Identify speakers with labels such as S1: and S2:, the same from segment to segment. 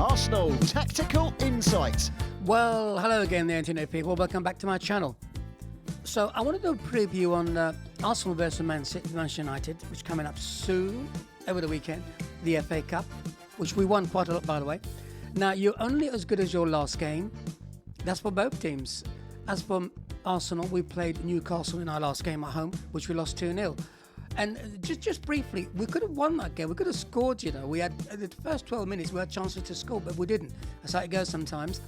S1: Arsenal Tactical Insight.
S2: Well, hello again there, internet people. Welcome back to my channel. So I wanted to do a preview on Arsenal versus Manchester United, which is coming up soon, over the weekend, the FA Cup, which we won quite a lot, by the way. Now, you're only as good as your last game. That's for both teams. As for Arsenal, we played Newcastle in our last game at home, which we lost 2-0. And just briefly, we could have won that game. We could have scored, you know. We had, the first 12 minutes, we had chances to score, but we didn't. That's how it goes sometimes.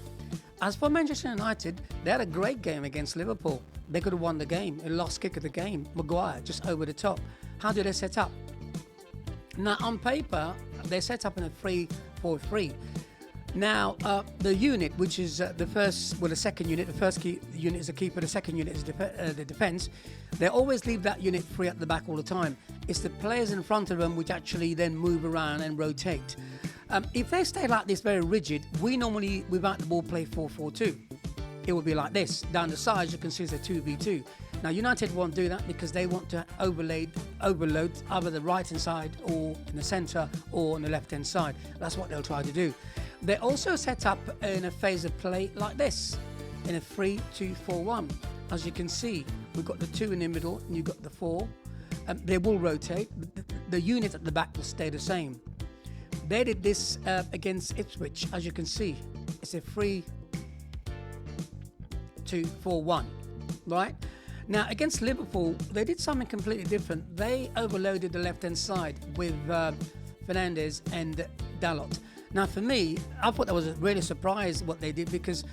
S2: As for Manchester United, they had a great game against Liverpool. They could have won the game. The last kick of the game, Maguire, just over the top. How did they set up? Now, on paper, they set up in a 3-4-3. Now, the unit, which is the second unit, the first unit is the keeper, the second unit is the defence. They always leave that unit free at the back all the time. It's the players in front of them which actually then move around and rotate. If they stay like this, very rigid, we normally, without the ball, play 4-4-2. It will be like this. Down the sides, you can see it's a 2v2. Now, United won't do that because they want to overload either the right-hand side or in the centre or on the left-hand side. That's what they'll try to do. They also set up in a phase of play like this, in a 3-2-4-1. As you can see, we've got the 2 in the middle and you've got the 4. They will rotate. The unit at the back will stay the same. They did this against Ipswich, as you can see. It's a 3-2-4-1, right? Now, against Liverpool, they did something completely different. They overloaded the left-hand side with Fernandes and Dalot. Now, for me, I thought that was a really surprise what they did, because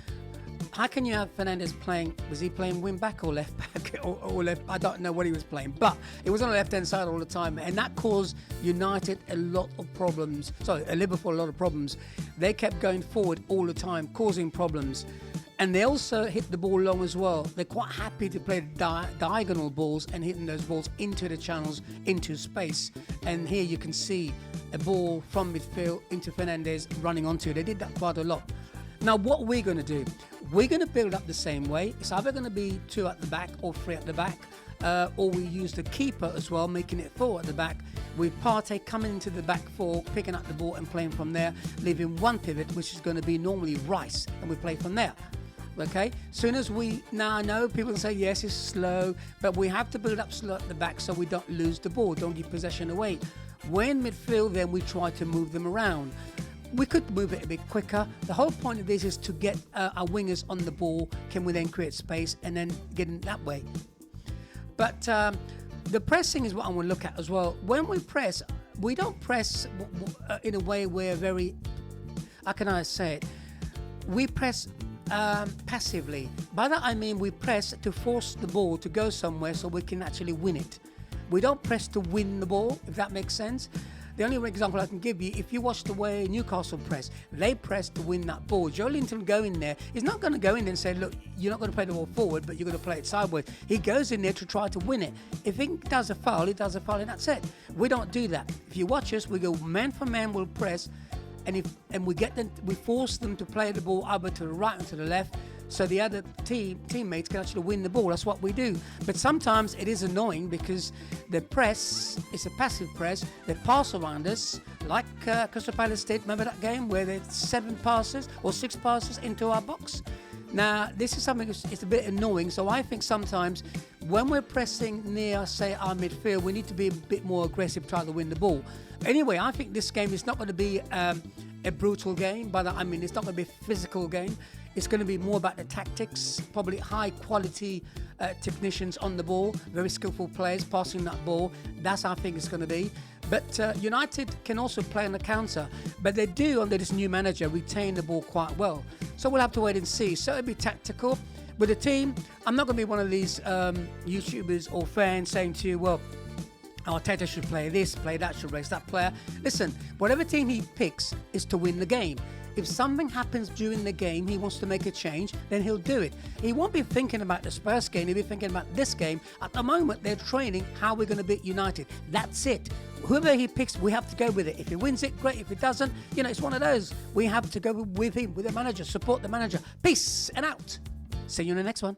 S2: how can you have Fernandes playing, was he playing wing back or left back or left? I don't know what he was playing, but it was on the left-hand side all the time, and that caused United a lot of problems. Sorry, Liverpool a lot of problems. They kept going forward all the time, causing problems. And they also hit the ball long as well. They're quite happy to play diagonal balls and hitting those balls into the channels, into space. And here you can see a ball from midfield into Fernandes running onto it. They did that quite a lot. Now, what we're going to do, we're going to build up the same way. It's either going to be 2 at the back or 3 at the back, or we use the keeper as well, making it 4 at the back, with Partey coming into the back 4, picking up the ball and playing from there, leaving one pivot, which is going to be normally Rice, and we play from there. Okay, soon as we, now I know people say yes, it's slow, but we have to build up slow at the back so we don't lose the ball, don't give possession away. When midfield, then we try to move them around. We could move it a bit quicker. The whole point of this is to get our wingers on the ball. Can we then create space and then get in that way? But the pressing is what I want to look at as well. When we press, we don't press in a way where very, how can I say it? We press passively. By that I mean we press to force the ball to go somewhere so we can actually win it. We don't press to win the ball, if that makes sense. The only example I can give you, if you watch the way Newcastle press, they press to win that ball. Joe Linton going there, he's not going to go in there and say, look, you're not going to play the ball forward, but you're going to play it sideways. He goes in there to try to win it. If he does a foul, he does a foul, and that's it. We don't do that. If you watch us, we go man for man, we'll press, and we force them to play the ball either to the right or to the left, so the other teammates can actually win the ball. That's what we do. But sometimes it is annoying because the press is a passive press. They pass around us, like Crystal Palace did. Remember that game where they had 7 passes or 6 passes into our box? Now, this is something it's a bit annoying. So I think sometimes when we're pressing near, say, our midfield, we need to be a bit more aggressive, try to win the ball. Anyway, I think this game is not going to be a brutal game, but I mean, it's not going to be a physical game. It's going to be more about the tactics, probably high quality technicians on the ball, very skillful players passing that ball. That's how I think it's going to be. But United can also play on the counter, but they do, under this new manager, retain the ball quite well. So we'll have to wait and see. So it'll be tactical. With the team, I'm not going to be one of these YouTubers or fans saying to you, well, Arteta should play this, play that, should race that player. Listen, whatever team he picks is to win the game. If something happens during the game, he wants to make a change, then he'll do it. He won't be thinking about the Spurs game, he'll be thinking about this game. At the moment, they're training how we're going to beat United. That's it. Whoever he picks, we have to go with it. If he wins it, great. If he doesn't, you know, it's one of those. We have to go with him, with the manager, support the manager. Peace and out. See you in the next one.